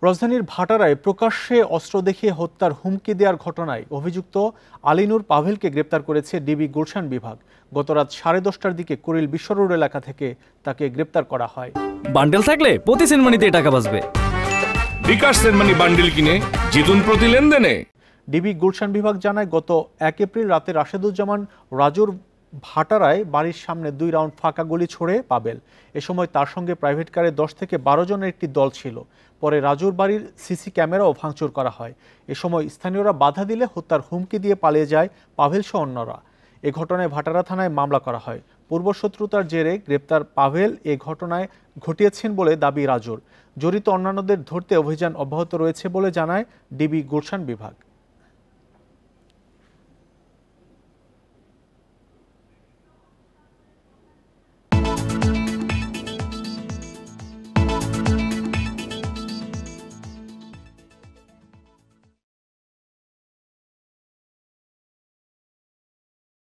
রাজধানীর ভাটারায় প্রকাশ্যে অস্ত্র দেখিয়ে হত্যার হুমকি দেওয়ার ঘটনায় অভিযুক্ত আলিনুর পাভেলকে গ্রেপ্তার করেছে ডিবি গুলশান বিভাগ। গতরাত 10:30টার দিকে কুড়িল বিশ্ব রোড এলাকা থেকে তাকে গ্রেপ্তার করা হয়। বান্ডেল থাকলে প্রতি সেনমানিতে টাকা বাঁচবে। বিকাশ সেনমানি বান্ডেল কিনে জিতুন প্রতি লেনদেনে। ডিবি গুলশান বিভাগ জানায়, গত 1 এপ্রিল রাতে রাশেদুজ্জামান রাজুর ভাটারায় বাড়ির সামনে 2 রাউন্ড ফাঁকা গুলি ছোড়ে পাবেল। এ সময় তার সঙ্গে প্রাইভেট কারে 10 থেকে 12 জনের একটি দল ছিল। পরে রাজুর বাড়ির সিসি ক্যামেরাও ভাঙচুর করা হয়। এ সময় স্থানীয়রা বাধা দিলে হত্যার হুমকি দিয়ে পালিয়ে যায় পাভেল সহ অন্যরা। এ ঘটনায় ভাটারা থানায় মামলা করা হয়। পূর্বশত্রুতার জেরে গ্রেপ্তার পাভেল এ ঘটনায় ঘটিয়েছেন বলে দাবি রাজুর। জড়িত অন্যান্যদের ধরতে অভিযান অব্যাহত রয়েছে বলে জানায় ডিবি গুলশান বিভাগ।